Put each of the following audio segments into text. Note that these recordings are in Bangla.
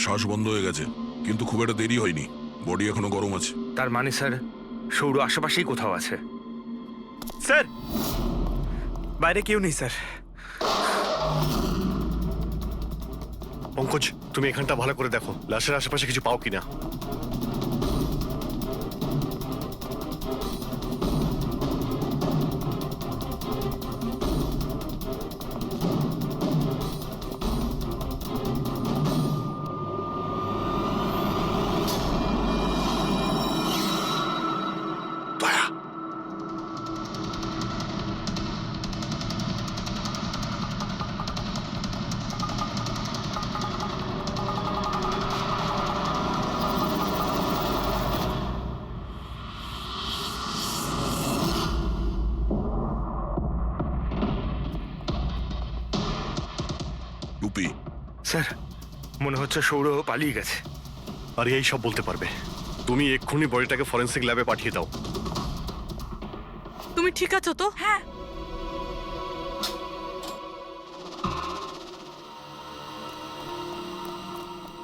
শ্বাস বন্ধ হয়ে গেছে, কিন্তু খুব একটা দেরি হয়নি, বডি এখনো গরম আছে। তার মানে স্যার সৌর আশেপাশেই কোথাও আছে। স্যার বাইরে কেউ নেই স্যার। পঙ্কজ, তুমি এখানটা ভালো করে দেখো, লাশের আশেপাশে কিছু পাও কিনা। টুপি, স্যার মনে হচ্ছে সৌর পালিয়ে গেছে। আর এই সব বলতে পারবে? তুমি এক্ষুনি বডিটাকে ফরেন্সিক ল্যাবে পাঠিয়ে দাও। তুমি ঠিক আছো তো? হ্যাঁ,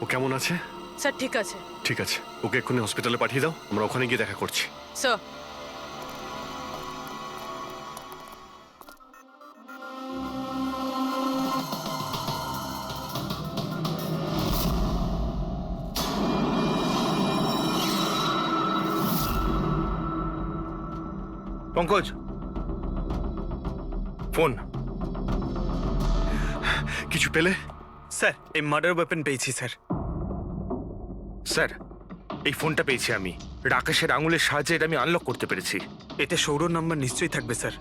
ও কেমন আছে? স্যার ঠিক আছে। ঠিক আছে, ওকে এক্ষুনি হসপিটালে পাঠিয়ে দাও, আমরা ওখানে গিয়ে দেখা করছি। Sir Pankaj phone. কিছু পেলে? স্যার এই মার্ডার ওয়েপন পেয়েছি স্যার। স্যার এই ফোনটা পেয়েছি আমি, রাকেশের আঙুলের সাহায্যে এটা আমি আনলক করতে পেরেছি। এতে সৌরভ নাম্বার নিশ্চয়ই থাকবে স্যার।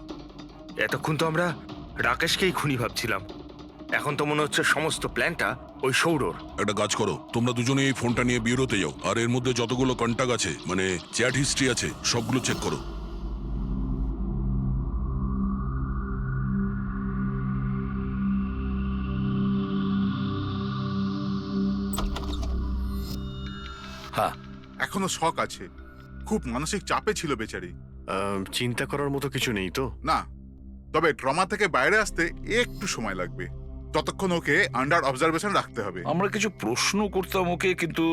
এতক্ষণ তো আমরা রাকেশকেই খুনি ভাবছিলাম, এখন তো মনে হচ্ছে সমস্ত প্ল্যানটা ওই সৌরর। একটা কাজ করো, তোমরা দুজনে এই ফোনটা নিয়ে বিউরোতে যাও, আর এর মধ্যে যতগুলো কন্টাক্ট আছে, মানে চ্যাট হিস্ট্রি আছে, সবগুলো চেক করো। এখনো শক আছে, খুব মানসিক চাপে ছিল বেচারি। চিন্তা করার মতো কিছু নেই তো? না, তবে ট্রমা থেকে বাইরে আসতে একটু সময় লাগবে, ততক্ষণ ওকে আন্ডার অবজারভেশন রাখতে হবে। আমরা কিছু প্রশ্ন করতাম ওকে, কিন্তু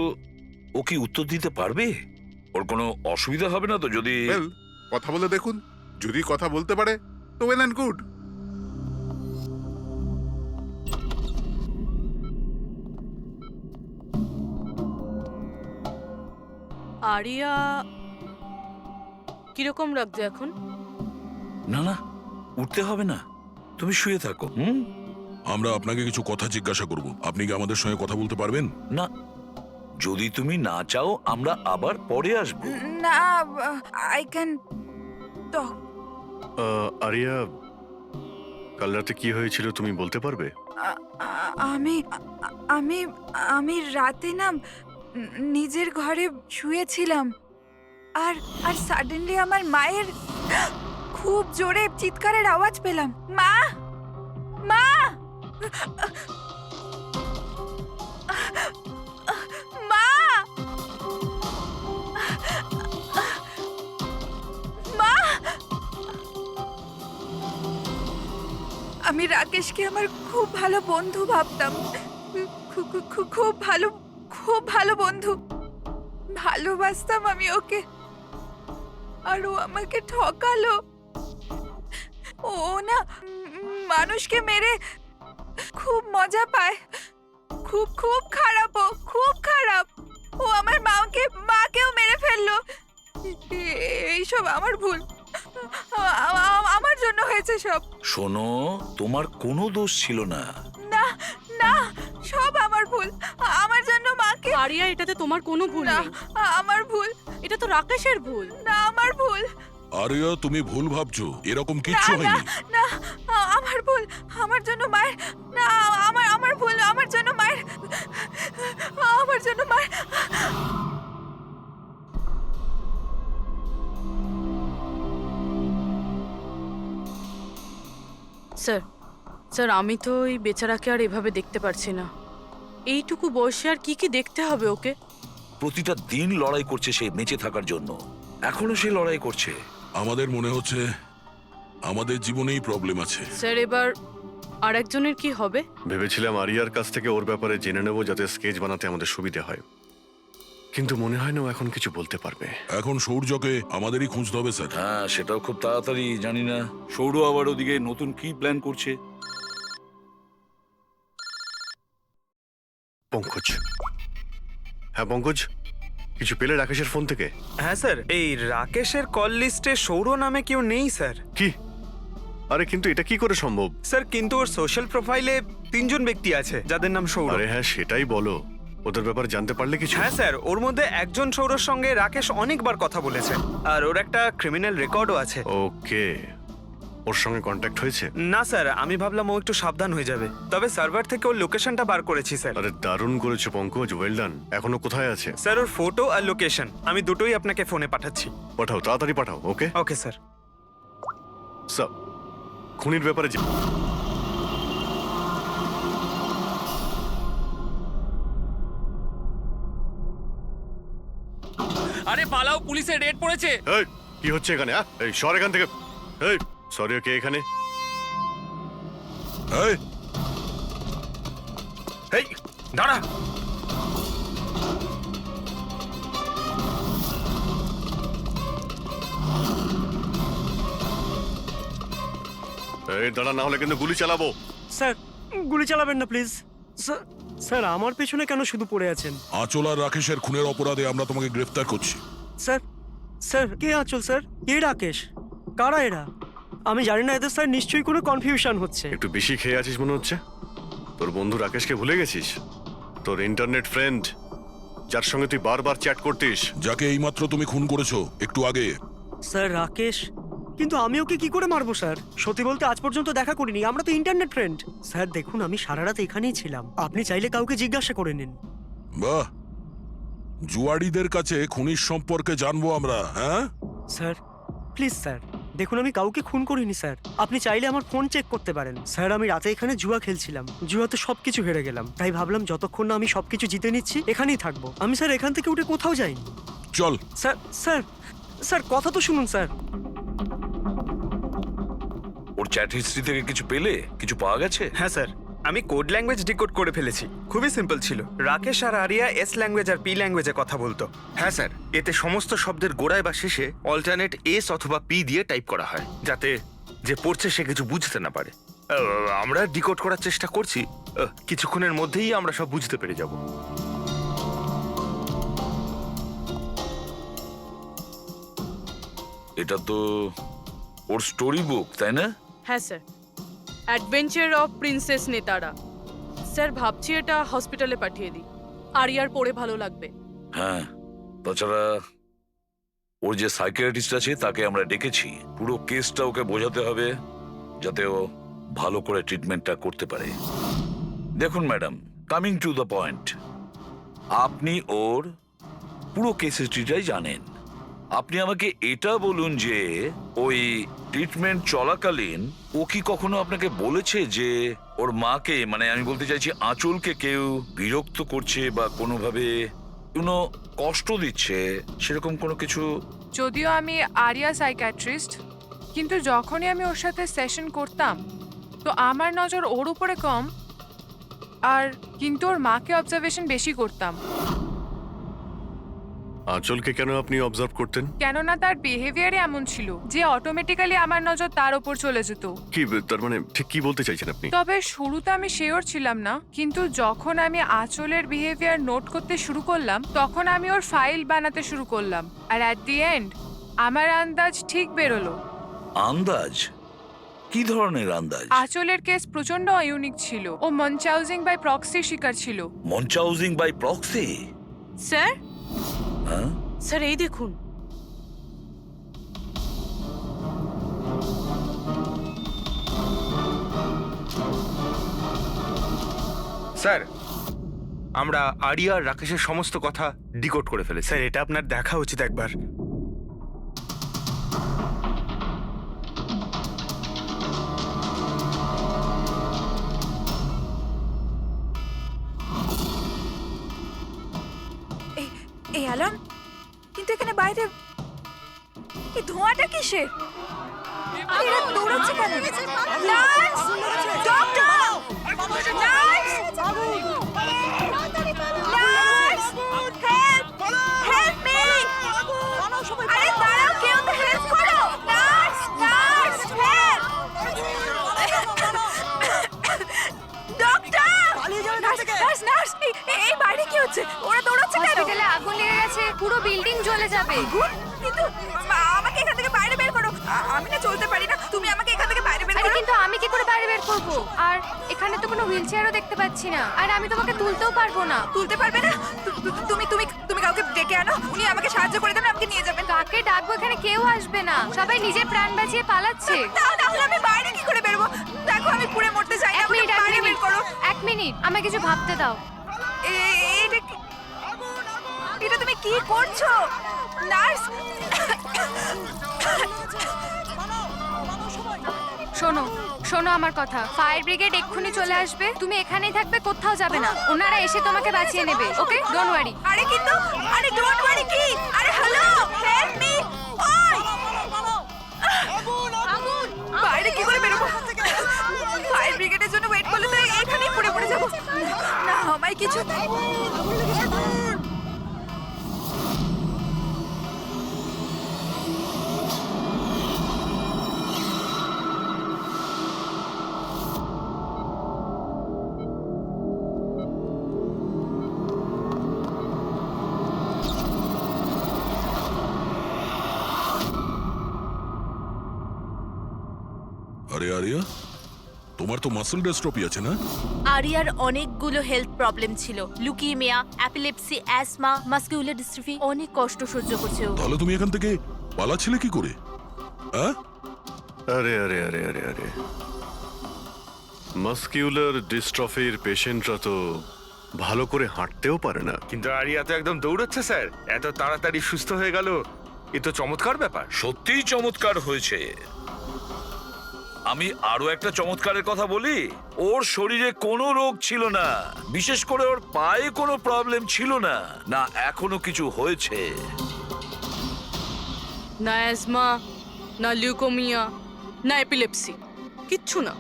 ও কি উত্তর দিতে পারবে? ওর কোনো অসুবিধা হবে না তো যদি? ওয়েল, কথা বলে দেখুন, যদি কথা বলতে পারে তো ওয়েল অ্যান্ড গুড। আরিয়া কিরকম লাগছে এখন? না না, উঠতে হবে না, তুমি শুয়ে থাকো। আমরা আপনাকে কিছু কথা জিজ্ঞাসা করব, আপনি কি আমাদের সঙ্গে কথা বলতে পারবেন? না, যদি তুমি না চাও আমরা আবার পরে আসবো। না, আই ক্যান টক। আরিয়া, কাল রাতে কি হয়েছিল তুমি বলতে পারবে? আমি আমি আমি রাতে না নিজের ঘরে শুয়েছিলাম, আর আর সাডেনলি আমার মায়ের খুব জোরে চিৎকারের আওয়াজ পেলাম। মা, মা, মা, মা। আমি রাকেশকে আমার খুব ভালো বন্ধু ভাবতাম, খুব ভালো বন্ধু ভালোবাসতাম আমি ওকে, আর ও আমাকে ঠকালো। ও না মানুষকে মেরে খুব মজা পায়, খুব খুব খারাপ, ও খুব খারাপ। ও আমার মাকেও মেরে ফেললো। এইসব আমার ভুল, আমার জন্য হয়েছে সব। শোনো, তোমার কোনো দোষ ছিল না। না না, সব আমার ভুল, আমার জন্য মাকে। আরিয়া এটাতে তোমার কোনো ভুল না, নেই, আমার ভুল। এটা তো রাকেশের ভুল। না, আমার ভুল। আরিয়া, তুমি ভুল ভাবছো, এরকম না কিচ্ছু না হয়নি। না, আমার ভুল, আমার জন্য মায়ের। না, আমার ভুল, আমার জন্য মায়ের, আমার জন্য মায়ের। স্যার স্যার আমি তো এই বেচারাকে আর এভাবে দেখতে পারছি না। এইটুকু বয়সে আর কি কি দেখতে হবে ওকে? প্রতিটা দিন লড়াই করছে সে বেঁচে থাকার জন্য, এখনো সে লড়াই করছে। আমাদের মনে হচ্ছে আমাদের জীবনেই প্রবলেম আছে। স্যার এবার আর একজনের কি হবে? ভেবেছিলাম আরিয়ার কাছ থেকে ওর ব্যাপারে জেনে নেবো, যাতে স্কেচ বানাতে আমাদের সুবিধা হয়, কিন্তু মনে হয় না ও এখন কিছু বলতে পারবে। এখন সৌর্যকে আমাদেরই খুঁজতে হবে স্যার। হ্যাঁ, সেটাও খুব তাড়াতাড়ি, জানি না সৌর আবার ওদিকে নতুন কি প্ল্যান করছে। পঙ্কজ। হ্যাঁ পঙ্কজ, কিছু পেলে রাকেশের ফোন থেকে? হ্যাঁ স্যার, এই রাকেশের কল লিস্টে সৌর নামে কেউ নেই স্যার। কি? আরে কিন্তু এটা কি করে সম্ভব? স্যার কিন্তু ওর সোশ্যাল প্রোফাইলে 3 জন ব্যক্তি আছে যাদের নাম সৌর। আরে হ্যাঁ সেটাই বলো, ওদের ব্যাপারে জানতে পারলে কিছু? হ্যাঁ স্যার, ওর মধ্যে একজন সৌরর সঙ্গে রাকেশ অনেকবার কথা বলেছে, আর ওর একটা ক্রিমিনাল রেকর্ডও আছে। ওকে, ওর সঙ্গে কন্ট্যাক্ট হয়েছে? না স্যার, আমি ভাবলাম ও একটু সাবধান হয়ে যাবে, তবে সার্ভার থেকে ওর লোকেশনটা বার করেছি স্যার। আরে দারুণ করেছো পঙ্কজ, ওয়েল ডান। এখনো কোথায় আছে? স্যার ওর ফটো আর লোকেশন আমি দুটোই আপনাকে ফোনে পাঠাচ্ছি। পাঠাও, তাড়াতাড়ি পাঠাও। ওকে ওকে স্যার। স্যার, খুনির ব্যাপারে আরে পালাও, পুলিশের রেড পড়েছে। এই, কি হচ্ছে এখানে? এই সর এখান থেকে। এই সরি, কে এখানে? এই, এই দাঁড়া। এই দাঁড়া, না হলে কিন্তু গুলি চালাবো। স্যার গুলি চালাবেন না প্লিজ। স্যার আমার পেছনে কেন শুধু পড়ে আছেন? আঁচল আর রাকেশের খুনের অপরাধে আমরা তোমাকে গ্রেফতার করছি। স্যার স্যার কে আঁচল স্যার? কে রাকেশ? কারা এরা? আমি জানি না এদের, স্যার নিশ্চয়ই কোনো কনফিউশন হচ্ছে। একটু বেশি খেয়ে আছিস মনে হচ্ছে। তোর বন্ধু রাকেশকে ভুলে গেছিস? তোর ইন্টারনেট ফ্রেন্ড, যার সঙ্গে তুই বারবার চ্যাট করতিস। যাকে এইমাত্র তুমি খুন করেছো একটু আগে। স্যার রাকেশ, কিন্তু আমি ওকে কি করে মারবো স্যার? সত্যি বলতে আজ পর্যন্ত দেখা করিনি, আমরা তো ইন্টারনেট ফ্রেন্ড। স্যার দেখুন, আমি সারা রাত এখানেই ছিলাম, আপনি চাইলে কাউকে জিজ্ঞাসা করে নিন। বাহ, জুয়াড়িদের কাছে খুনির সম্পর্কে জানবো আমরা। হ্যাঁ স্যার প্লিজ স্যার, দেখুন আমি কাউকে খুন করিনি স্যার, আপনি চাইলে আমার ফোন চেক করতে পারেন। স্যার আমি রাতে এখানে জুয়া খেলছিলাম, জুয়াতে সবকিছু হেরে গেলাম, তাই ভাবলাম যতক্ষণ না আমি সবকিছু জিতে নিচ্ছি এখানেই থাকবো। আমি স্যার এখান থেকে উঠে কোথাও যাইনি। চল। স্যার স্যার স্যার কথা তো শুনুন স্যার। ওর চ্যাট হিস্ট্রি থেকে কিছু পেলে? কিছু পাওয়া গেছে? হ্যাঁ স্যার, আমি কোড ল্যাঙ্গুয়েজ ডিকোড করে ফেলেছি। খুবই সিম্পল ছিল। রাকেশ আর আরিয়া এস ল্যাঙ্গুয়েজ আর পি ল্যাঙ্গুয়েজে কথা বলতো। হ্যাঁ স্যার, এতে সমস্ত শব্দের গোড়ায় বা শেষে অল্টারনেট এস অথবা পি দিয়ে টাইপ করা হয়, যাতে যে পড়ছে সে কিছু বুঝতে না পারে। আমরা ডিকোড করার চেষ্টা করছি, কিছুক্ষণের মধ্যেই আমরা সব বুঝতে পেরে যাব। এটা তো ওর স্টোরি বুক, তাই না? হ্যাঁ স্যার, অ্যাডভেঞ্চার অফ প্রিন্সেস নেতারা। স্যার ভাবছি এটা হসপিটালে পাঠিয়ে দিই, আরিয়ার পড়ে ভালো লাগবে। হ্যাঁ, তাছাড়া ওর যে সাইকিয়াট্রিস্ট আছে তাকে আমরা ডেকেছি। পুরো কেসটা ওকে বোঝাতে হবে, যাতে ও ভালো করে ট্রিটমেন্টটা করতে পারে। দেখুন madam, coming to the point, আপনি ওর পুরো কেস হিস্ট্রিটাই জানেন। আপনি আমাকে এটা বলুন যে ওই ট্রিটমেন্ট চলাকালীন ও কি কখনো আপনাকে বলেছে যে ওর মাকে, মানে আমি বলতে চাইছি আঁচলকে, কেউ বিরক্ত করছে বা কোনোভাবে কোনো কষ্ট দিচ্ছে, সেরকম কোনো কিছু? যদিও আমি আরিয়া সাইকিয়াট্রিস্ট, কিন্তু যখনই আমি ওর সাথে সেশন করতাম তো আমার নজর ওর উপরে কম, আর কিন্তু ওর মাকে অবজারভেশন বেশি করতাম। আঁচলকে কেন আপনি অবজার্ভ করতেন? কেননা তার বিহেভিয়ারে এমন ছিল যে অটোমেটিক্যালি আমার নজর তার ওপর চলে যেত। কি তার মানে, ঠিক কি বলতে চাইছেন আপনি? তবে শুরুতে আমি শিওর ছিলাম না, কিন্তু যখন আমি আঁচলের বিহেভিয়ার নোট করতে শুরু করলাম তখন আমি ওর ফাইল বানাতে শুরু করলাম, আর অ্যাট দি এন্ড আমার আন্দাজ ঠিক বেরোলো। আন্দাজ? কি ধরনের আন্দাজ? আঁচলের কেস প্রচন্ড ইউনিক ছিল। ও মনচাউজিং বাই প্রক্সির শিকার ছিল। মনচাউজিং বাই প্রক্সি? স্যার হ্যাঁ স্যার এই দেখুন। স্যার, আমরা আরিয়া আর রাকেশের সমস্ত কথা ডিকোড করে ফেলেছি। স্যার এটা আপনার দেখা উচিত একবার। এই অ্যালার্ম, কিন্তু এখানে বাইরে এই ধোঁয়াটা কিসের? এরা দৌড়াচ্ছে কেন? নার্স! ডক্টর! এই বাইরে কি হচ্ছে? ওরা দৌড়াচ্ছে কেন? হসপিটালে আগুন লেগে গেছে, পুরো বিল্ডিং জ্বলে যাবে। কিন্তু আমাকে এখান থেকে বাইরে বের করো। আমি না চলতে পারি না, তুমি আমাকে এখান থেকে বাইরে বের করো। কিন্তু আমি কি করে বাইরে বের করব? আর এখানে তো কোনো হুইলচেয়ারও দেখতে পাচ্ছি না, আর আমি তোমাকে তুলতেও পারবো না। তুলতে পারবে না? তুমি তুমি তুমি কাউকে ডেকে আনো, উনি আমাকে সাহায্য করে দেবেন, আমাকে নিয়ে যাবেন। কাকে ডাকবো? এখানে কেউ আসবে না, সবাই নিজের প্রাণ বাঁচিয়ে পালাচ্ছে। তাহলে আমি বাইরে কি করে বেরোবো? দেখো আমি পুড়ে মরতে চাই না, আমাকে বাইরে বের করো। 1 মিনিট, আমাকে কিছু ভাবতে দাও। এটা তুমি কি করছো নার্স? শোনো শোনো আমার কথা, ফায়ার ব্রিগেড এক্ষুনি চলে আসবে, তুমি এখানেই থাকবে, কোথাও যাবে না, ওনারা এসে তোমাকে বাঁচিয়ে নেবে। ওকে, ডোন্ট ওয়ারি। আরে কিন্তু আরে ডোন্ট ওয়ারি কি? আরে হ্যালো, হেল্প মি। ওই আগুন! বাইরে কি করে বেরোবো? ফায়ার ব্রিগেডের জন্য ওয়েট করলে তো এখানেই পড়ে পড়ে যাবো। না আমায় কিছু আরে আরিয়া, তোমার তো মাসল ডেস্ট্রপি আছে না? আরিয়ার অনেকগুলো হেলথ প্রবলেম ছিল, লুকিমিয়া, অ্যাপিলেপসি, অ্যাসমা, মাসকুলার ডিস্ট্রফি, অনেক কষ্ট সহ্য করছে ও। তাহলে তুমি এখান থেকে পালাচ্ছিলে কি করে? হ্যাঁ, আরে আরে আরে আরে আরে মাসকিউলার ডিস্ট্রফির পেশেন্টরা তো ভালো করে হাঁটতেও পারে না। কিন্তু আরিয়া তো একদম দৌড়চ্ছে স্যার, এত তাড়াতাড়ি সুস্থ হয়ে গেল, এ তো চমৎকার ব্যাপার। সত্যিই চমৎকার হয়েছে। আমি আরো একটা চমৎকারের কথা বলি, ওর শরীরে কোনো রোগ ছিল না, বিশেষ করে ওর পায়ে কোনো প্রবলেম ছিল না, না এখনো কিছু হয়েছে। না অ্যাসমা, না লিউকোমিয়া, না এপিলেপসি, কিচ্ছু না।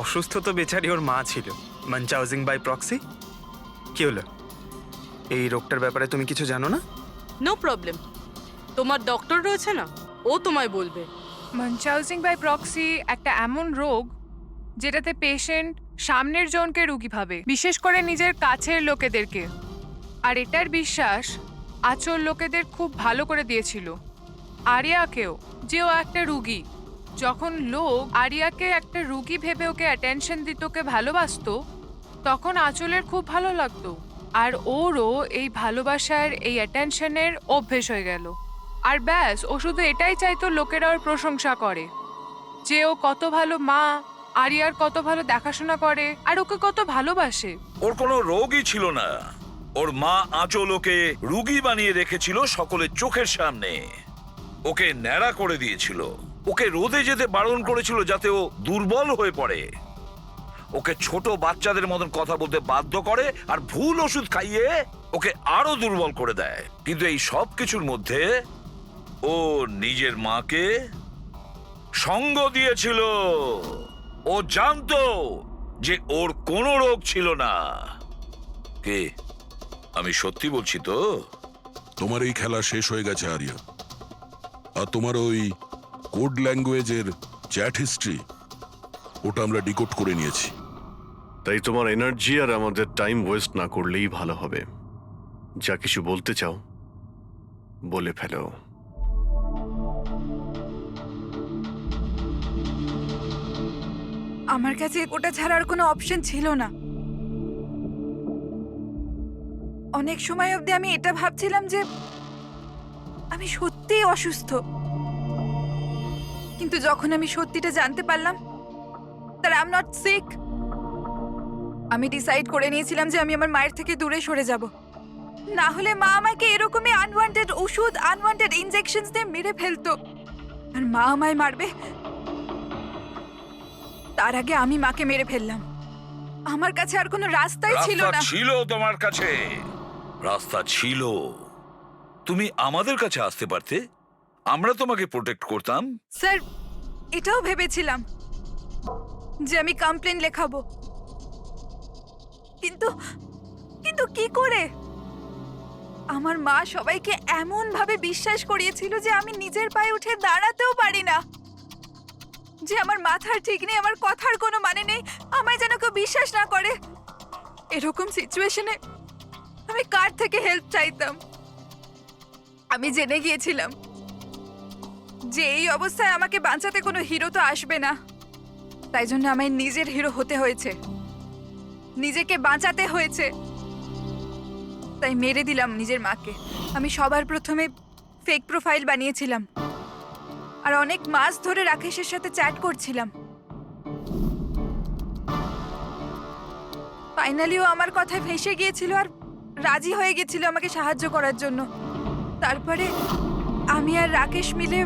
অসুস্থ তো বেচারি ওর মা ছিল, মানচাউজিং বাই প্রক্সি। কি হলো? এই রোগটার ব্যাপারে তুমি কিছু জানো না? নো প্রবলেম, তোমার ডক্টর রয়েছে না, ও তোমায় বলবে। মানচাউজিং বাই প্রক্সি একটা এমন রোগ যেটাতে পেশেন্ট সামনের জনকে রোগী ভাবে, বিশেষ করে নিজের কাছের লোকেদেরকে। আর এটার বিশ্বাস আচল লোকেদের খুব ভালো করে দিয়েছিল আরিয়াকেও, যে ও একটা রুগী। যখন লোক আরিয়াকে একটা রুগী ভেবে ওকে অ্যাটেনশন দিত, ওকে ভালোবাসতো, তখন আচলের খুব ভালো লাগতো। আর ওরও এই ভালোবাসার, এই অ্যাটেনশনের অভ্যেস হয়ে গেল। আর ব্যাস, ও শুধু এটাই চাইতো লোকেরা ওর প্রশংসা করে, যে ও কত ভালো মা, আরিয়ার কত ভালো দেখাশোনা করে, আর ওকে কত ভালোবাসে। ওর কোনো রোগই ছিল না, ওর মা আঁচল ওকে রুগী বানিয়ে রেখেছিল সকলের চোখের সামনে, ওকে ন্যাড়া করে দিয়েছিল, ওকে রোদে যেতে বারণ করেছিল যাতে ও দুর্বল হয়ে পড়ে, ওকে ছোট বাচ্চাদের মতন কথা বলতে বাধ্য করে, আর ভুল ওষুধ খাইয়ে ওকে আরো দুর্বল করে দেয়। কিন্তু এই সব কিছুর মধ্যে ও নিজের মাকে সঙ্গ দিয়েছিল। ও জানতো যে ওর কোনো রোগ ছিল না। কে? আমি সত্যি বলছি তো। তোমার এই খেলা শেষ হয়ে গেছে আরিয়া, আর তোমার ওই কোড ল্যাঙ্গুয়েজের চ্যাট হিস্ট্রি, ওটা আমরা ডিকোড করে নিয়েছি। তাই তোমার এনার্জি আর আমাদের টাইম ওয়েস্ট না করলেই ভালো হবে। যা কিছু বলতে চাও বলে ফেলো। আমার কাছে ওটা ছাড়ার কোনো অপশন ছিল না। অনেক সময় অবধি আমি এটা ভাবছিলাম যে আমি সত্যিই অসুস্থ, কিন্তু যখন আমি সত্যিটা জানতে পারলাম that I'm not sick, আমি ডিসাইড করে নিয়েছিলাম যে আমি আমার মায়ের থেকে দূরে সরে যাব। না হলে মা আমাকে এরকমই আনওয়ান্টেড ওষুধ, আনওয়ান্টেড ইনজেকশনস দিয়ে মেরে ফেলতো, আর মা আমায় মারবে তার আগে আমি মাকে মেরে ফেললাম। আমার কাছে আর কোনো রাস্তাই ছিল রাস্তা না। ছিল তোমার কাছে, রাস্তা ছিল। তুমি আমাদের কাছে আসতে পারতে, আমরা তোমাকে প্রোটেক্ট করতাম। স্যার, এটাও ভেবেছিলাম, যে আমি কমপ্লেন লেখাবো, কিন্তু কিন্তু কি করে? আমার মা সবাইকে এমন ভাবে বিশ্বাস করিয়েছিল যে আমি নিজের পায়ে উঠে দাঁড়াতেও পারি না, যে আমার মাথার ঠিক নেই, আমার কথার কোনো মানে নেই, আমায় যেন কেউ বিশ্বাস না করে। এরকম সিচুয়েশনে আমি কার থেকে হেল্প চাইতাম? আমি জেনে গিয়েছিলাম যে এই অবস্থায় আমাকে বাঁচাতে কোনো হিরো তো আসবে না, তাই জন্য আমায় নিজের হিরো হতে হয়েছে, নিজেকে বাঁচাতে হয়েছে। তাই মেরে দিলাম নিজের মাকে। আমি সবার প্রথমে ফেক প্রোফাইল বানিয়েছিলাম আর অনেক মাস ধরে রাকেশের সাথে চ্যাট করছিলাম। ফাইনালিও আমার কথায় ফেঁসে গিয়েছিল আর রাজি হয়ে গেছিল আমাকে সাহায্য করার জন্য। তারপরে আমি আর রাকেশ মিলে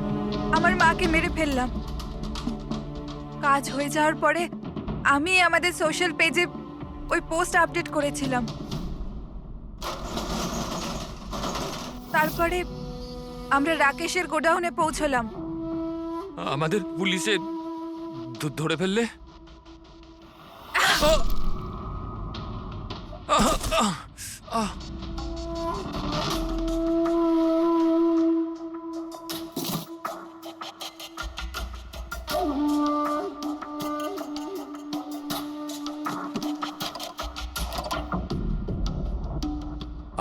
আমার মাকে মেরে ফেললাম। কাজ হয়ে যাওয়ার পরে আমি আমাদের সোশ্যাল পেজে ওই পোস্ট আপডেট করেছিলাম। তারপরে আমরা রাকেশের গোডাউনে পৌঁছলাম। আমাদের পুলিশে ধরে ফেললে?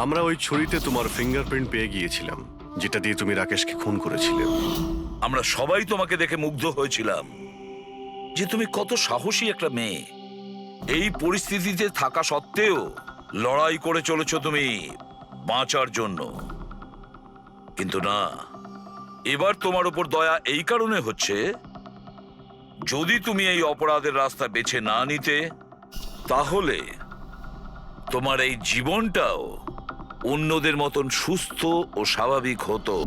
আমরা ওই ছুরিতে তোমার ফিঙ্গারপ্রিন্ট পেয়ে গিয়েছিলাম, যেটা দিয়ে তুমি রাকেশকে খুন করেছিলে। আমরা সবাই তোমাকে দেখে মুগ্ধ হয়েছিলাম যে তুমি কত সাহসী একটা মেয়ে। এই পরিস্থিতিতে থাকা সত্ত্বেও লড়াই করে চলেছ তুমি বাঁচার জন্য। কিন্তু না, এবার তোমার উপর দয়া এই কারণে হচ্ছে, যদি তুমি এই অপরাধের রাস্তা বেছে না নিতে, তাহলে তোমার এই জীবনটাও অন্যদের মতন সুস্থ ও স্বাভাবিক হতো।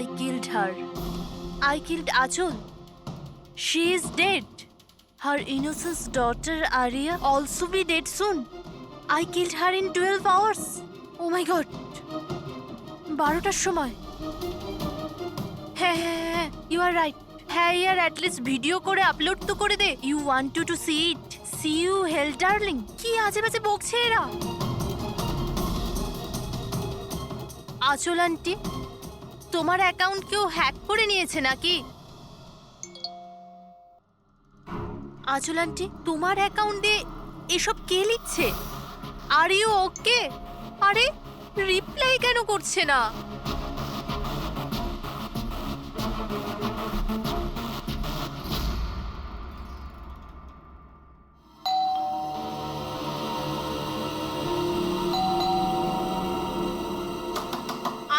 I killed her. I killed Achal. She is dead. Her innocent daughter Arya also be dead soon. I killed her in 12 hours. Oh my god. 12টার সময়। হ্যাঁ হ্যাঁ হ্যাঁ, you are right. হ্যাঁ ইয়ার অ্যাটলিস্ট ভিডিও করে আপলোড তো করে দে। You want to see it. See you hell darling. কি আজে বাজে বকছে এরা। আচল আন্টি, তোমার অ্যাকাউন্ট কেউ হ্যাক করে নিয়েছে নাকি? আচল আন্টি, তোমার অ্যাকাউন্টে এসব কে লিখছে? Are you okay? আরে রিপ্লাই কেন করছে না?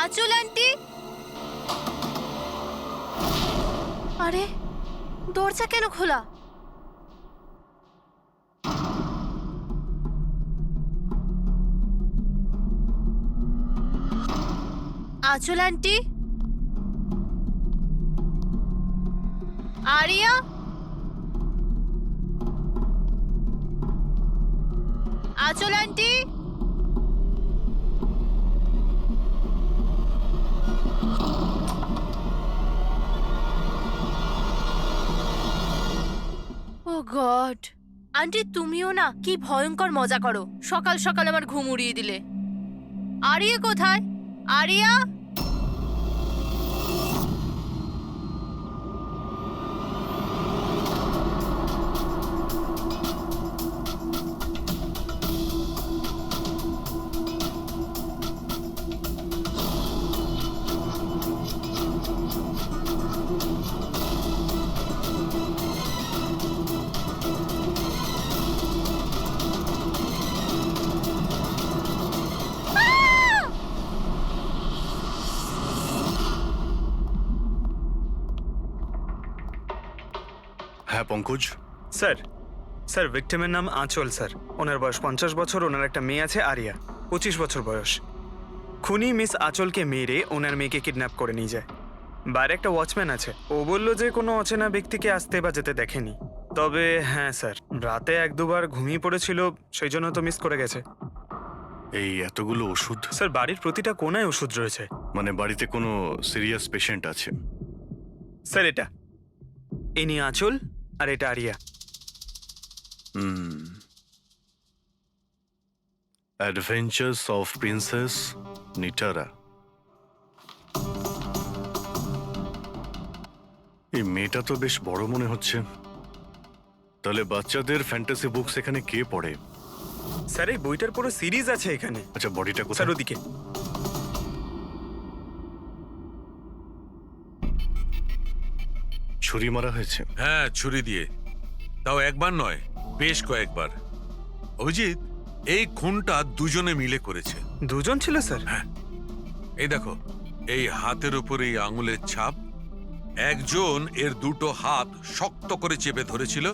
আচল আন্টি, আরে দরজা কেন খোলা? আচল আন্টি, আরিয়া, আচল আন্টি, ও গড, আন্টি তুমিও না কি ভয়ঙ্কর মজা করো। সকাল সকাল আমার ঘুম উড়িয়ে দিলে। আরিয়া কোথায়? আরিয়া, হ্যাঁ পঙ্কজ, স্যার স্যার ভিক্টিমের নাম আঁচল স্যার। ওনার বয়স 50 বছর। ওনার একটা মেয়ে আছে আরিয়া, 25 বছর বয়স। খুনি মিস আঁচলকে মেরে ওনার মেয়েকে কিডন্যাপ করে নিয়ে যায়। বাইরে একটা ওয়াচম্যান আছে, ও বলল যে কোনো অচেনা ব্যক্তিকে আসতে বা যেতে দেখেনি। তবে হ্যাঁ স্যার, রাতে 1-2 বার ঘুমিয়ে পড়েছিল, সেই জন্য তো মিস করে গেছে। এই এতগুলো ওষুধ, স্যার বাড়ির প্রতিটা কোনায় ওষুধ রয়েছে। মানে বাড়িতে কোনো সিরিয়াস পেশেন্ট আছে? স্যার এটা ইনি আঁচল আর এটা Ariya. Adventures of princess Nitara. এই মেয়েটা তো বেশ বড় মনে হচ্ছে। তাহলে বাচ্চাদের ফ্যান্টাসি বুকস এখানে কে পড়ে? স্যার এই বইটার পুরো সিরিজ আছে এখানে। আচ্ছা, বডিটা কোথায়? স্যার ওদিকে। ছুরি মারা হয়েছে? হ্যাঁ, ছুরি দিয়ে। তাও একবার নয়, বেশ কয়েকবার। অভিজিৎ, এই খুনটা দুজনে মিলে করেছে। দুজন ছিল স্যার? হ্যাঁ, এই দেখো, এই হাতের উপর এই আঙুলের ছাপ। একজন এর দুটো হাত শক্ত করে চেপে ধরেছিল,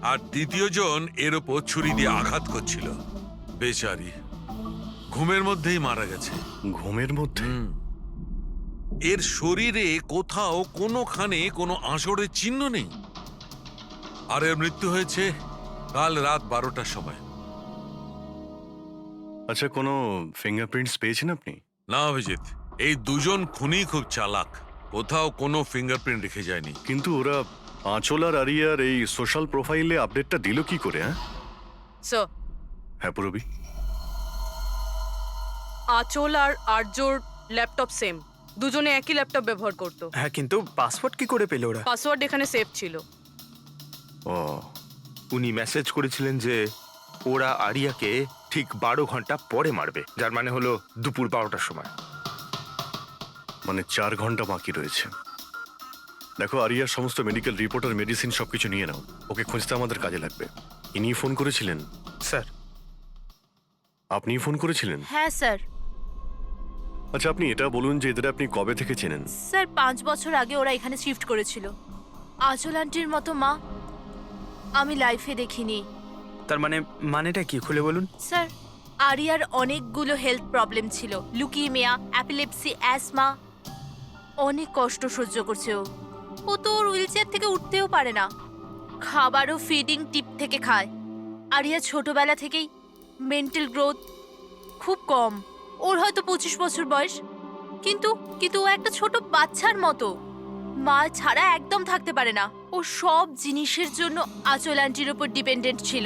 আর দ্বিতীয় জন এর উপর ছুরি দিয়ে আঘাত করছিল। বেচারি ঘুমের মধ্যেই মারা গেছে। ঘুমের মধ্যে? এর শরীরে কোথাও কোনোখানে কোনো আঁচড়ের চিহ্ন নেই। আর এর মৃত্যু হয়েছে কাল রাত 12টার সময়। আচ্ছা, কোনো ফিঙ্গারপ্রিন্টস পেয়েছেন আপনি? না অভিজিৎ, এই দুজন খুনি খুব চালাক, কোথাও কোনো ফিঙ্গারপ্রিন্ট রেখে যায়নি। কিন্তু ওরা আঁচল আর আরিয়ার এই সোশ্যাল প্রোফাইলে আপডেটটা দিল কি করে? স্যার, হ্যাঁ পুরবি, আঁচল আর আর্যর ল্যাপটপ সেম, দুজনে একই ল্যাপটপ ব্যবহার করতো। হ্যাঁ, কিন্তু পাসওয়ার্ড কি করে পেল ওরা? পাসওয়ার্ড এখানে সেভ ছিল। ও উনি মেসেজ করেছিলেন যে ওরা আরিয়াকে ঠিক 12 ঘন্টা পরে মারবে, যার মানে হলো দুপুর 12টার সময়। মানে 4 ঘন্টা বাকি রয়েছে। দেখো, আরিয়ার সমস্ত মেডিকেল রিপোর্ট আর মেডিসিন সবকিছু নিয়ে নাও, ওকে খুঁজতে আমাদের কাজে লাগবে। ইনি ফোন করেছিলেন? স্যার আপনি ফোন করেছিলেন? হ্যাঁ স্যার। আচ্ছা, আপনি এটা বলুন যে এদের আপনি কবে থেকে চেনেন? স্যার 5 বছর আগে ওরা এখানে শিফট করেছিল। আঁচল আন্টির মতো মা আমি লাইফে দেখিনি। তার মানেটা কি, খুলে বলুন। স্যার, আরিয়ার অনেকগুলো হেলথ প্রবলেম ছিল, লুকিমিয়া, অ্যাপিলেপসি, অ্যাসমা। অনেক কষ্ট সহ্য করছে ও তো ওর হুইলচেয়ার থেকে উঠতেও পারে না। খাবারও ফিডিং টিপ থেকে খায়। আরিয়া ছোটবেলা থেকেই মেন্টাল গ্রোথ খুব কম। ওর হয়তো 25 বছর বয়স, কিন্তু ও একটা ছোট বাচ্চার মতো। মা ছাড়া একদম থাকতে পারে না। ও সব জিনিসের জন্য আঁচল আন্টির উপর ডিপেন্ডেন্ট ছিল।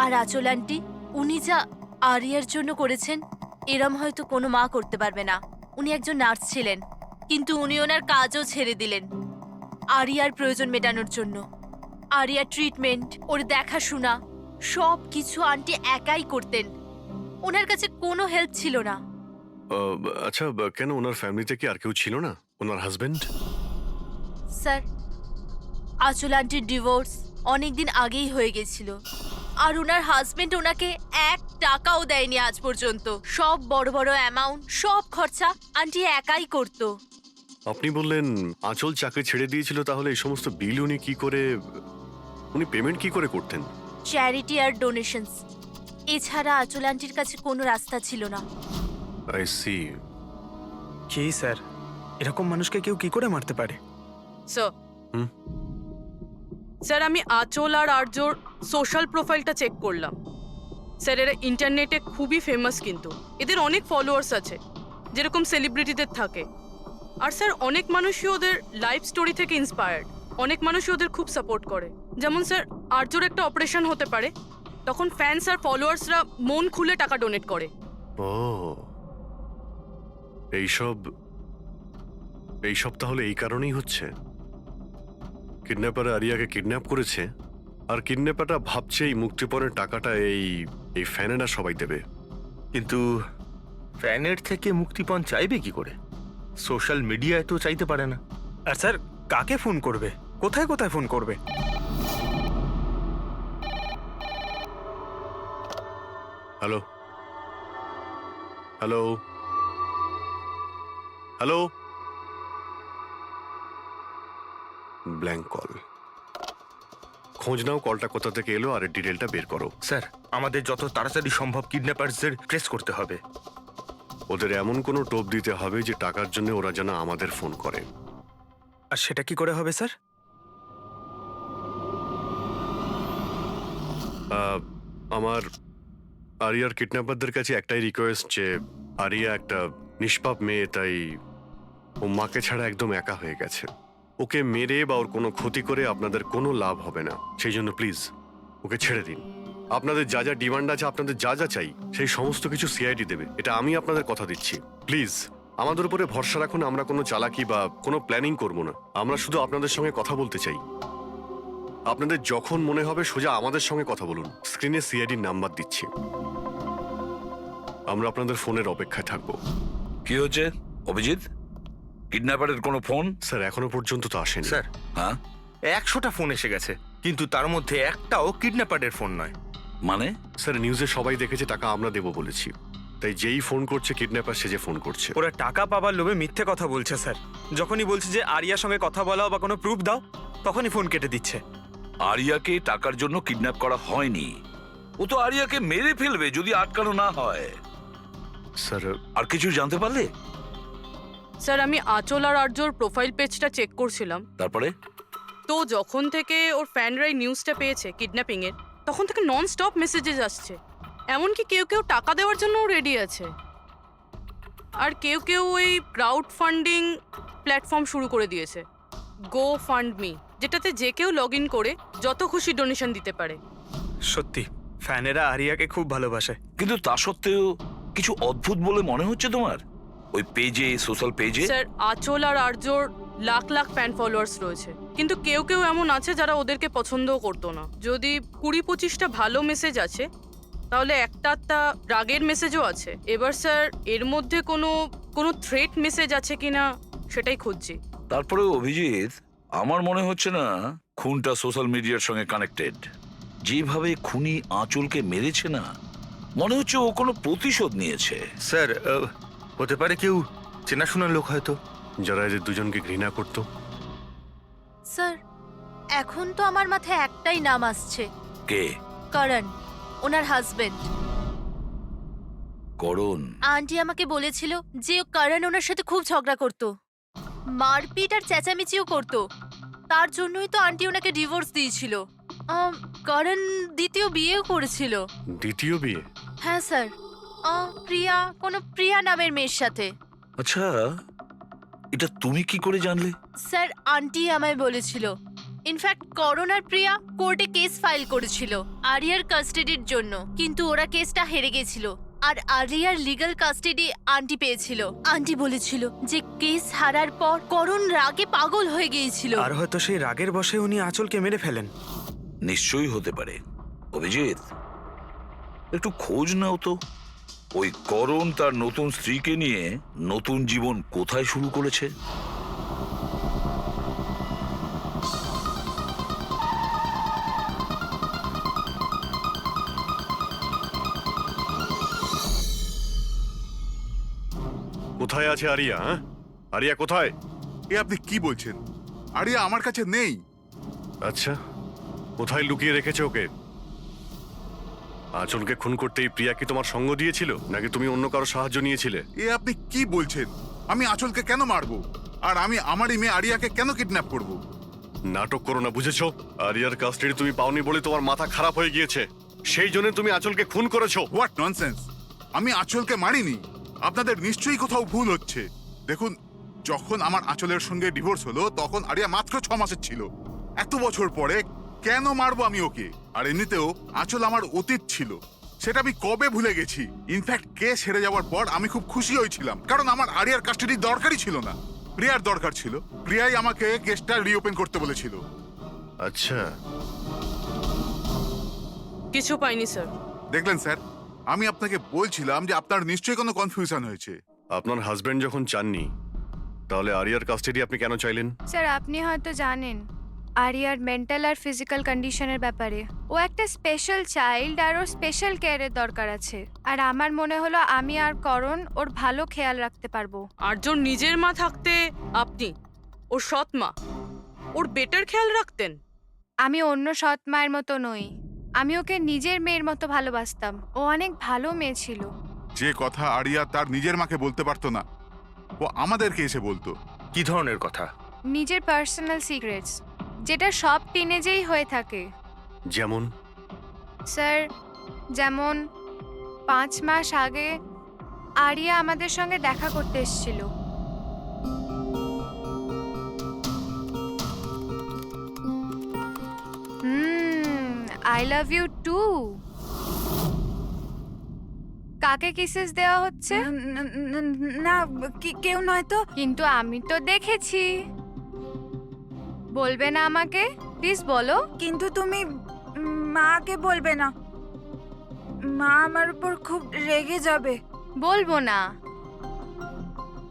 আর আঁচল আন্টি উনি যা আরিয়ার জন্য করেছেন, এরম হয়তো কোনো মা করতে পারবে না। উনি একজন নার্স ছিলেন, কিন্তু উনি ওনার কাজও ছেড়ে দিলেন আরিয়ার প্রয়োজন মেটানোর জন্য। আরিয়ার ট্রিটমেন্ট, ওর দেখাশোনা সব কিছু আন্টি একাই করতেন। ওনার কাছে কোনো হেল্প ছিল না। আচ্ছা, কেন ওনার ফ্যামিলিতে কি আর কেউ ছিল না? ওনার হাজবেন্ড? স্যার, আঁচল আন্টির ডিভোর্স অনেকদিন আগেই হয়ে গেছিল, আর ওনার হাজবেন্ড ওনাকে 1 টাকাও দেয়নি আজ পর্যন্ত। সব বড় বড় অ্যামাউন্ট, সব খরচা আন্টি একাই করতো। আপনি বললেন আঁচল চাকরি ছেড়ে দিয়েছিল, তাহলে এই সমস্ত বিল উনি পেমেন্ট কি করে করতেন? চ্যারিটি আর ডোনেশনস, এছাড়া আঁচল আন্টির কাছে কোনো রাস্তা ছিল না। I C. কি স্যার, এরকম মানুষকে কেউ কি করে মারতে পারে? স্যার, স্যার আমি আঁচল আর আর্যর সোশ্যাল প্রোফাইলটা চেক করলাম। স্যার, এরা ইন্টারনেটে খুবই ফেমাস, কিন্তু এদের অনেক ফলোয়ার্স আছে, যেরকম সেলিব্রিটিদের থাকে। আর স্যার, অনেক মানুষই ওদের লাইফ স্টোরি থেকে ইন্সপায়ার্ড। অনেক মানুষই ওদের খুব সাপোর্ট করে। যেমন স্যার, আর্যর একটা অপারেশন হতে পারে, তখন ফ্যান্স আর ফলোয়ার্সরা মন খুলে টাকা ডোনেট করে। ও, এইসব তাহলে এই কারণেই হচ্ছে। কিডন্যাপার আরিয়াকে কিডন্যাপ করেছে, আর কিডন্যাপারটা ভাবছে এই মুক্তিপণের টাকাটা এই ফ্যানেরা সবাই দেবে। কিন্তু ফ্যানের থেকে মুক্তিপণ চাইবে কি করে? সোশ্যাল মিডিয়ায় তো চাইতে পারে না। আর স্যার, কাকে ফোন করবে, কোথায় কোথায় ফোন করবে? Hello hello hello, blank call. খোঁজ নাও কলটা কোথা থেকে এলো আর এর ডিটেলটা বের করো। স্যার আমাদের যত তাড়াতাড়ি সম্ভব কিডন্যাপারদের ট্রেস করতে হবে। ওদের এমন কোনো টোপ দিতে হবে যে টাকার জন্য ওরা যেন আমাদের ফোন করে। আর সেটা কি করে হবে স্যার? আমার আরিয়ার কিডন্যাপারদের কাছে একটাই রিকোয়েস্ট যে আরিয়া একটা নিষ্পাপ মেয়ে, তাই ও মাকে ছাড়া একদম একা হয়ে গেছে। ওকে মেরে বা ওর কোনো ক্ষতি করে আপনাদের কোনো লাভ হবে না, সেই জন্য প্লিজ ওকে ছেড়ে দিন। আপনাদের যা যা ডিমান্ড আছে, আপনাদের যা যা চাই সেই সমস্ত কিছু সিআইডি দেবে, এটা আমি আপনাদের কথা দিচ্ছি। প্লিজ আমাদের উপরে ভরসা রাখুন, আমরা কোনো চালাকি বা কোনো প্ল্যানিং করব না। আমরা শুধু আপনাদের সঙ্গে কথা বলতে চাই। আপনাদের যখন মনে হবে সোজা আমাদের সঙ্গে কথা বলুন। স্ক্রিনে সিআইডির নাম্বার দিচ্ছি, আমরা আপনাদের ফোনের অপেক্ষায় থাকবো। কি হচ্ছে অভিজিৎ? কিডন্যাপারের কোনো ফোন? স্যার এখনো পর্যন্ত তো আসেনি। স্যার হ্যাঁ 100টা ফোন এসে গেছে, কিন্তু তার মধ্যে একটাও কিডন্যাপারের ফোন নয়। মানে? স্যার নিউজে সবাই দেখেছে টাকা আমরা দেবো বলেছি, তাই যেই ফোন করছে কিডন্যাপার সেজে ফোন করছে। ওরা টাকা পাবার লোভে মিথ্যে কথা বলছে স্যার। যখনই বলছে যে আরিয়ার সঙ্গে কথা বলাও বা কোনো প্রুফ দাও, তখনই ফোন কেটে দিচ্ছে। আরিয়াকে টাকার জন্য কিডন্যাপ করা হয়নি, ও তো আরিয়াকে মেরে ফেলবে যদি আটকানো না হয়। স্যার আর কিছু জানতে পারলে? স্যার আমি আঁচল আর আর্যর প্রোফাইল পেজটা চেক করছিলাম, তারপরে? তো যখন থেকে ওর ফ্যানরাই নিউজটা পেয়েছে কিডন্যাপিংয়ের, তখন থেকে নন স্টপ মেসেজেস আসছে। এমনকি কেউ কেউ টাকা দেওয়ার জন্যও রেডি আছে, আর কেউ কেউ ওই ক্রাউড ফান্ডিং প্ল্যাটফর্ম শুরু করে দিয়েছে, গো ফান্ড মি, যেটাতে যে কেউ লগ ইন করে যত খুশি ডোনেশন দিতে পারে। সত্যি ফ্যানেরা আরিয়াকে খুব ভালোবাসে। কিন্তু তা সত্ত্বেও কিছু অদ্ভুত বলে মনে হচ্ছে তোমার ওই পেজে, সোশ্যাল পেজে? স্যার আঁচল আর আর্যর লাখ লাখ ফ্যান ফলোয়ার্স রয়েছে, কিন্তু কেউ কেউ এমন আছে যারা ওদেরকে পছন্দও করতো না। যদি 20-25টা ভালো মেসেজ আছে, তাহলে একটা রাগের মেসেজও আছে। এবার স্যার এর মধ্যে কোনো থ্রেট মেসেজ আছে কিনা সেটাই খুঁজছি। তারপরে অভিজিৎ, আমার মনে হচ্ছে না খুনটা সোশ্যাল মিডিয়ার সঙ্গে কানেক্টেড। যেভাবে খুনি আঁচলকে মেরেছে না, মনে হচ্ছে ও কোনো প্রতিশোধ নিয়েছে। স্যার হতে পারে কেউ চেনাশোনা লোক হয়তো, যারা এদের দুজনকে ঘৃণা করত। স্যার এখন তো আমার মাথায় একটাই নাম আসছে, কে? করণ, ওনার হাজবেন্ড। করণ? আন্টি আমাকে বলেছিল যে করণ ওনার সাথে খুব ঝগড়া করত, মারপিট আর চেঁচামেচিও করত। তার জন্যই তো আন্টি ওনাকে ডিভোর্স দিয়েছিল। করণ দ্বিতীয় বিয়েও করেছিল। দ্বিতীয় বিয়ে? হ্যাঁ স্যার, প্রিয়া নামের মেয়ের সাথে। আচ্ছা, এটা তুমি কি করে জানলে? স্যার আন্টি আমায় বলেছিল। ইনফ্যাক্ট করণ আর প্রিয়া কোর্টে কেস ফাইল করেছিল আরিয়ার কাস্টাডির জন্য, কিন্তু ওরা কেসটা হেরে গেছিল আর আরিয়ার লিগ্যাল কাস্টাডি আন্টি পেয়েছিল। আন্টি বলেছিল যে কেস হারার পর করণ রাগে পাগল হয়ে গিয়েছিল। আর হয়তো সেই রাগের বশে উনি আঁচলকে মেরে ফেলেন। নিশ্চয়ই হতে পারে। অভিজিৎ, একটু খোঁজ নাও তো, ওই করণ তার নতুন স্ত্রীকে নিয়ে নতুন জীবন কোথায় শুরু করেছে। কোথায় আছে আরিয়া? হ্যাঁ, আরিয়া কোথায়? এ আপনি কি বলছেন? আরিয়া আমার কাছে নেই। আচ্ছা, কোথায় লুকিয়ে রেখেছে ওকে? আঁচলকে খুন করতেই প্রিয়া কি তোমার সঙ্গ দিয়েছিল, নাকি তুমি অন্য কারো সাহায্য নিয়েছিলে? এ আপনি কি বলছেন? আমি আঁচলকে কেন মারবো? আর আমি আমারই মেয়ে আরিয়াকে কেন কিডন্যাপ করব? নাটক করো না, বুঝেছো? আরিয়ার কাস্টাডি তুমি পাওনি বলে তোমার মাথা খারাপ হয়ে গিয়েছে, সেই জন্য তুমি আঁচলকে খুন করেছো। What nonsense! আমি আঁচলকে মারিনি। আপনাদের নিশ্চয়ই কোথাও ভুল হচ্ছে। দেখুন, যখন আমার আঁচলের সঙ্গে ডিভোর্স হলো তখন আরিয়া মাত্র 6 মাসের ছিল। এত বছর পরে কেন মারবো আমি ওকে? আর এমনিতেও আঁচল আমার অতীত ছিল, সেটা আমি কবে ভুলে গেছি। ইনফ্যাক্ট কেস হেরে যাওয়ার পর আমি খুব খুশি হয়েছিলাম, কারণ আমার আরিয়ার কাস্টাডি দরকারই ছিল না, প্রিয়ার দরকার ছিল। প্রিয়াই আমাকে কেসটা রিওপেন করতে বলেছিল। আচ্ছা, কিছু পাইনি স্যার। দেখলেন স্যার, আমি আপনাকে বলছিলাম যে আপনার নিশ্চয়ই কোনো কনফিউশন হয়েছে। আপনার হাজবেন্ড যখন চাননি, তাহলে আরিয়ার কাস্টাডি আপনি কেন চাইলেন? স্যার আপনি হয়তো জানেন আরিয়ার মেন্টাল আর ফিজিক্যাল কন্ডিশনের ব্যাপারে। ও একটা স্পেশাল চাইল্ড আর ওর স্পেশাল কেয়ারের দরকার আছে, আর আমার মনে হলো আমি আর করণ ওর ভালো খেয়াল রাখতে পারবো। আর্যর নিজের মা থাকতে আপনি ওর সৎ মা ওর বেটার খেয়াল রাখতেন? আমি অন্য সৎ মায়ের মতো নই। আমি ওকে নিজের মেয়ের মতো ভালোবাসতাম। ও অনেক ভালো মেয়ে ছিল। যে কথা আরিয়া তার নিজের মাকে বলতে পারতো না, ও আমাদেরকে এসে বলতো। কি ধরনের কথা? নিজের পার্সোনাল সিক্রেটস, যেটা সব টিনেজেই হয়ে থাকে। যেমন? স্যার, যেমন 5 মাস আগে আরিয়া আমাদের সঙ্গে দেখা করতে এসেছিল। I love you too. কাকে কিসেস দেওয়া হচ্ছে? না, কেউ নয় তো। কিন্তু আমি তো দেখেছি। বলবে না আমাকে? প্লিজ বলো। কিন্তু তুমি মাকে বলবে না, মা আমার উপর খুব রেগে যাবে। বলবো না।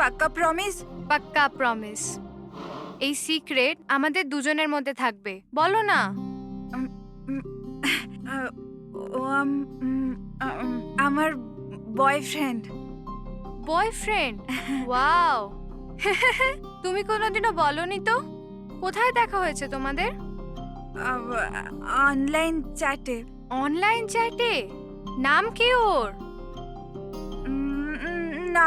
পাক্কা প্রমিস? পাক্কা প্রমিস। এই সিক্রেট আমাদের দুজনের মধ্যে থাকবে। বলো না। ও আমার বয়ফ্রেন্ড। বয়ফ্রেন্ড? ওয়াও। তুমি কোনোদিনও বলনি তো। কোথায় দেখা হয়েছে তোমাদের? অনলাইন চ্যাটে। অনলাইন চ্যাটে? নাম কি ওর? না,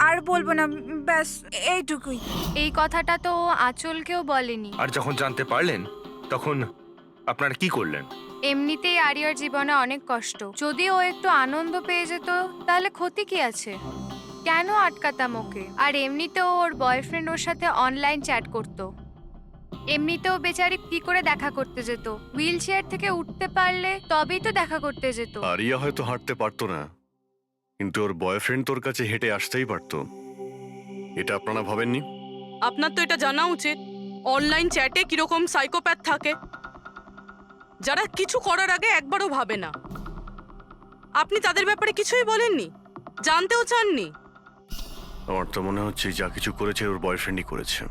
আর বলবো না, ব্যাস এইটুকুই। এই কথাটা তো ও আঁচলকেও বলেনি। আর যখন জানতে পারলেন তখন আপনারা কি করলেন? এমনিতেই আরিয়ার জীবনে অনেক কষ্ট। যদি ও একটু আনন্দ পেয়ে যেত তাহলে ক্ষতি কি আছে? কেন আটকাতাম ওকে? আর এমনিতেও ওর বয়ফ্রেন্ড ওর সাথে অনলাইন চ্যাট করতো। এমনিতেও বেচারি কি করে দেখা করতে যেত? হুইল চেয়ার থেকে উঠতে পারলে তবেই তো দেখা করতে যেত। আরিয়া হয়তো হাঁটতে পারতো না, কিন্তু ওর বয়ফ্রেন্ড তোর কাছে হেঁটে আসতেই পারতো। এটা আপনারা ভাবেননি? আপনার তো এটা জানা উচিত অনলাইন চ্যাটে কিরকম সাইকোপ্যাথ থাকে, যারা কিছু করার আগে একবারও ভাবে না। আপনি তাদের ব্যাপারে কিছুই বলেননি, জানতেও চাননি। আমার তো মনে হচ্ছে যা কিছু করেছে ওর বয়ফ্রেন্ডই করেছে।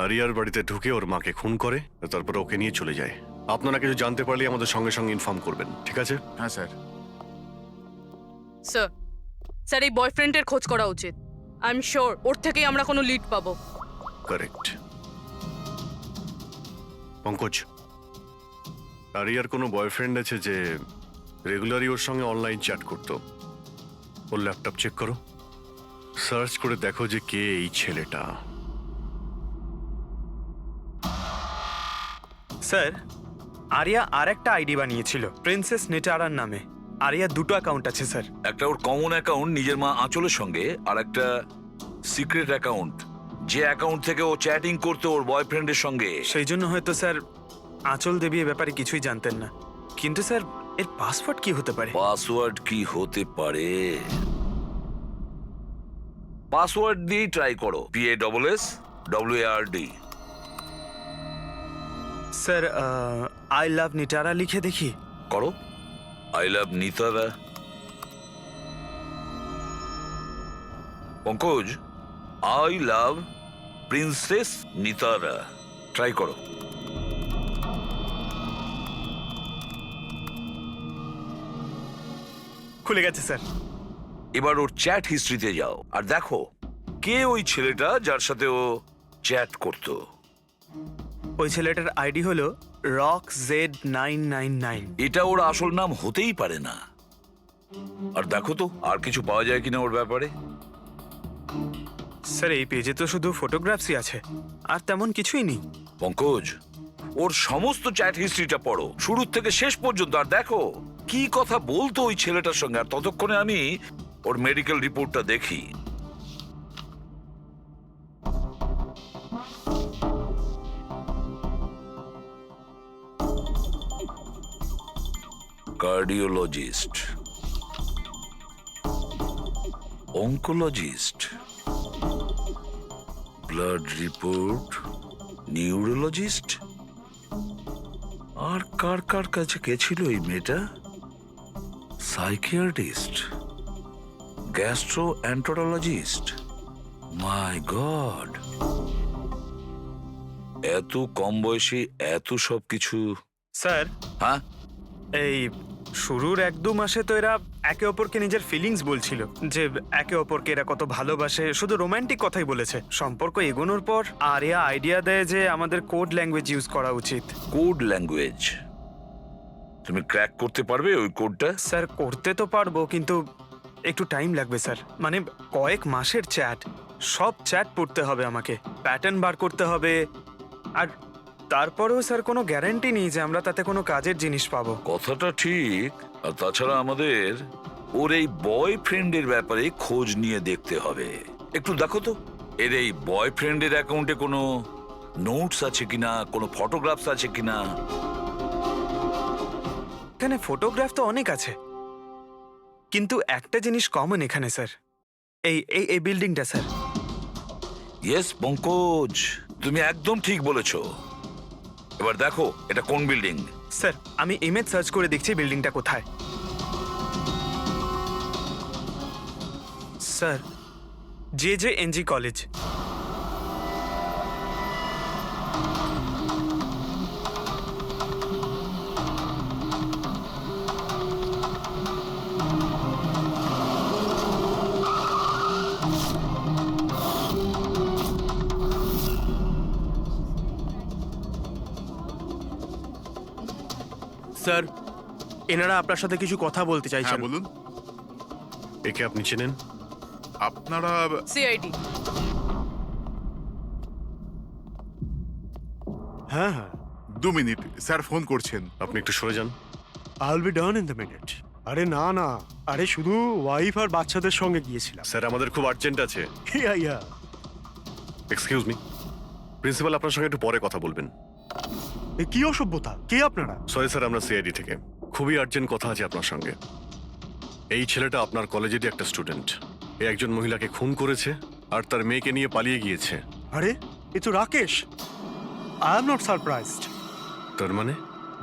আরিয়ার বাড়িতে ঢুকে ওর মাকে খুন করে, তারপর ওকে নিয়ে চলে যায়। আপনারা কিছু জানতে পারলে আমাদের সঙ্গে সঙ্গে ইনফর্ম করবেন, ঠিক আছে? হ্যাঁ স্যার। স্যার, স্যার এই বয়ফ্রেন্ডের খোঁজ করা উচিত। আই এম শিওর ওর থেকেই আমরা কোনো লিড পাবো। কারেক্ট। পঙ্কজ, আরিয়ার কোনো বয়ফ্রেন্ড আছে যে রেগুলারই ওর সঙ্গে অনলাইন চ্যাট করতো? ওর ল্যাপটপ চেক করো, সার্চ করে দেখো যে কে এই ছেলেটা। স্যার, আরিয়া আর একটা আইডি বানিয়েছিল প্রিন্সেস নিটারার নামে। আরিয়া দুটো অ্যাকাউন্ট আছে স্যার। একটা ওর কমন অ্যাকাউন্ট নিজের মা আঁচলের সঙ্গে, আর একটা সিক্রেট অ্যাকাউন্ট, যে অ্যাকাউন্ট থেকে ও চ্যাটিং করতো ওর বয়ফ্রেন্ডের সঙ্গে। সেই জন্য হয়তো স্যার আঁচল দেবী এ ব্যাপারে কিছুই জানতেন না। কিন্তু স্যার এর পাসওয়ার্ড কি হতে পারে? পাসওয়ার্ড কি হতে পারে? পাসওয়ার্ড দিয়ে ট্রাই করো। PASSWARD। Sir, I love Nitara লিখে দেখি। করো। I love Nitara. Pankaj, I love princess Nitara. Try করো। খুলে গেছে স্যার। এবার ওর চ্যাট হিস্ট্রিতে যাও আর দেখো কে ওই ছেলেটা যার সাথে ও চ্যাট করতো। ওই ছেলেটার আইডি হলো রক Z999। এটা ওর আসল নাম হতেই পারে না। আর দেখো তো আর কিছু পাওয়া যায় কিনা ওর ব্যাপারে। স্যার এই পেজে তো শুধু ফটোগ্রাফসই আছে, আর তেমন কিছুই নেই। পঙ্কজ, ওর সমস্ত চ্যাট হিস্ট্রিটা পড়ো শুরু থেকে শেষ পর্যন্ত, আর দেখো কি কথা বলতো ওই ছেলেটার সঙ্গে। আর ততক্ষণে আমি ওর মেডিকেল রিপোর্টটা দেখি। Cardiologist, oncologist, blood report, neurologist. আর কার কার কাছে গেছিল এই মেয়েটা? Psychiatrist, gastroenterologist. মাই গড, এত কম বয়সে এত সব কিছু। স্যার, হ্যাঁ, এই শুরুর 1-2 মাসে তো এরা একে অপরকে নিজের ফিলিংস বলছিল, যে একে অপরকে এরা কত ভালোবাসে, শুধু রোমান্টিক কথাই বলেছে। সম্পর্ক এগোনোর পর আরিয়া আইডিয়া দেয় যে আমাদের কোড ল্যাঙ্গুয়েজ ইউজ করা উচিত। Code language? তুমি ক্র্যাক করতে পারবে ওই কোডটা? স্যার করতে তো পারবো, কিন্তু একটু টাইম লাগবে স্যার। মানে কয়েক মাসের চ্যাট, সব চ্যাট পড়তে হবে আমাকে, প্যাটার্ন বার করতে হবে। আর তারপরেও স্যার কোনো গ্যারান্টি নেই যে আমরা তাতে কোনো কাজের জিনিস পাবো। কথাটা ঠিক। আর তাছাড়া আমাদের ওর এই বয়ফ্রেন্ডের ব্যাপারে খোঁজ নিয়ে দেখতে হবে। একটু দেখো তো এর এই বয়ফ্রেন্ডের অ্যাকাউন্টে কোনো নোটস আছে কিনা, কোনো ফটোগ্রাফস আছে কিনা। এখানে ফটোগ্রাফ তো অনেক আছে, কিন্তু একটা জিনিস কমন এখানে স্যার, এই এই এই বিল্ডিংটা স্যার। ইয়েস পঙ্কজ, তুমি একদম ঠিক বলেছো। এবার দেখো এটা কোন বিল্ডিং। স্যার আমি ইমেজ সার্চ করে দেখছি বিল্ডিংটা কোথায়। Sir JJNG college. স্যার, এনারা আপনার সাথে কিছু কথা বলতে চাইছেন। হ্যাঁ বলুন। একে আপনি চেনেন? আপনারা সিআইডি। হ্যাঁ হ্যাঁ, 2 মিনিট, স্যার ফোন করছেন। আপনি একটু সরে যান। I will be done in the minute. আরে না না, আরে শুধু ওয়াইফ আর বাচ্চাদের সঙ্গে গিয়েছিলাম। স্যার আমাদের খুব আর্জেন্ট আছে। ইয়া ইয়া। এক্সকিউজ মি, প্রিন্সিপাল আপনার সঙ্গে একটু পরে কথা বলবেন। এ কি অসভ্যতা? কে আপনারা? সরি স্যার, আমরা সিআইডি থেকে। খুবই আর্জেন্ট কথা আছে আপনার সঙ্গে। এই ছেলেটা আপনার কলেজেরই একটা স্টুডেন্ট। এ একজন মহিলাকে খুন করেছে আর তার মেয়েকে নিয়ে পালিয়ে গিয়েছে। আরে এ তো Rakesh. I am not surprised. তার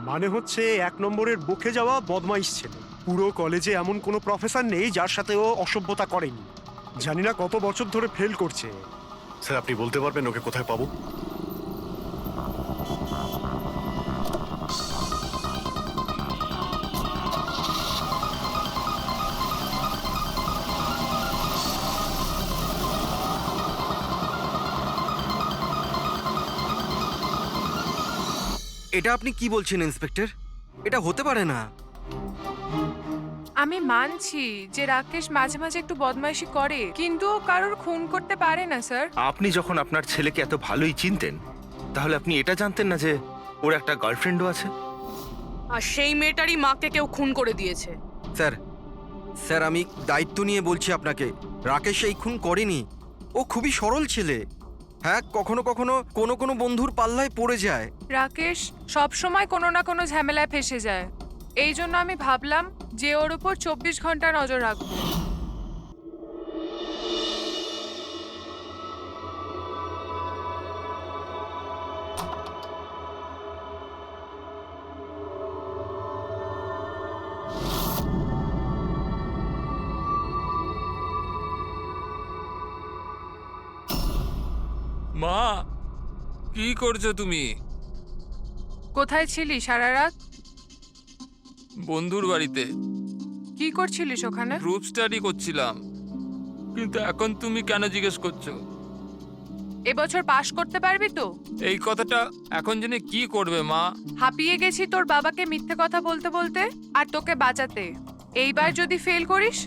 মানে হচ্ছে 1 নম্বরের বকে যাওয়া বদমাইশ ছেলে। পুরো কলেজে এমন কোনো প্রফেসর নেই যার সাথে ও অসভ্যতা করেনি। জানি না কত বছর ধরে ফেল করছে। স্যার আপনি বলতে পারবেন ওকে কোথায় পাবো? এটা আপনি কি বলছেন ইন্সপেক্টর? এটা হতে পারে না। আমি মানছি যে রাকেশ মাঝে মাঝে একটু বদমাইশি করে, কিন্তু ও কারোর খুন করতে পারে না স্যার। আপনি যখন আপনার ছেলেকে এত ভালোই চিনতেন, তাহলে আপনি এটা জানতেন না যে ওর একটা গার্লফ্রেন্ডও আছে? আর সেই মেয়েটারই মাকে কেউ খুন করে দিয়েছে। স্যার, স্যার আমি দায়িত্ব নিয়ে বলছি আপনাকে, রাকেশ এই খুন করেনি। ও খুবই সরল ছেলে। হ্যাঁ, কখনো কখনো কোনো বন্ধুর পাল্লায় পড়ে যায়। রাকেশ সব সময় কোনো না কোনো ঝামেলায় ফেসে যায়। এই জন্য আমি ভাবলাম যে ওর উপর 24 ঘন্টা নজর রাখবো। মা, কি করছো তুমি? কোথায় ছিলি সারা রাত? বন্ধুর বাড়িতে কি করছিলিস ওখানে? গ্রুপ স্টাডি করছিলাম। কিন্তু এখন তুমি কেন জিজ্ঞেস করছো? এবছর পাশ করতে পারবি তো? এই কথাটা এখন জেনে কি করবে মা? হাঁপিয়ে গেছি তোর বাবাকে মিথ্যে কথা বলতে বলতে আর তোকে বাঁচাতে। এইবার যদি ফেল করিস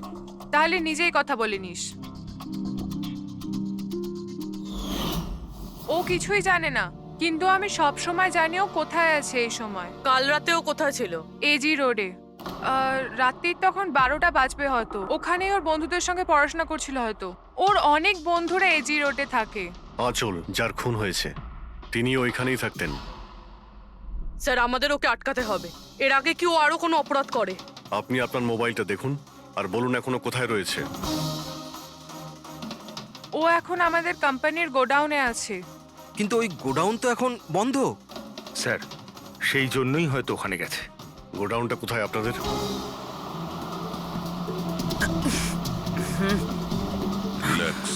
তাহলে নিজেই কথা বলে নিস। ও কিছুই জানে না, কিন্তু আমি সব সময় জানি ও কোথায় আছে এই সময়। কাল রাতেও কোথায় ছিল? এজি রোডে। রাত্রির তখন 12টা বাজবে হয়তো। ওখানে ওর বন্ধুদের সঙ্গে পড়াশোনা করছিল হয়তো। ওর অনেক বন্ধুরা এজি রোডে থাকে। আঁচল যার খুন হয়েছে তিনি ওইখানেই থাকতেন। স্যার আমাদের ওকে আটকাতে হবে। এর আগে কি ও আরো কোনো অপরাধ করে? আপনি আপনার মোবাইলটা দেখুন আর বলুন এখনো কোথায় রয়েছে। ও এখন আমাদের কোম্পানির গোডাউনে আছে। কিন্তু ওই গোডাউন তো এখন বন্ধ। স্যার সেই জন্যই হয়তো ওখানে গেছে। গোডাউনটা কোথায় আপনাদের? রিল্যাক্স।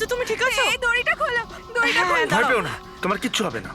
তুমি ঠিক আছো? এই দড়িটা খোলো, দড়িটা হ্যাঁ, খোলো। ভয় পেও না, তোমার কিচ্ছু হবে না।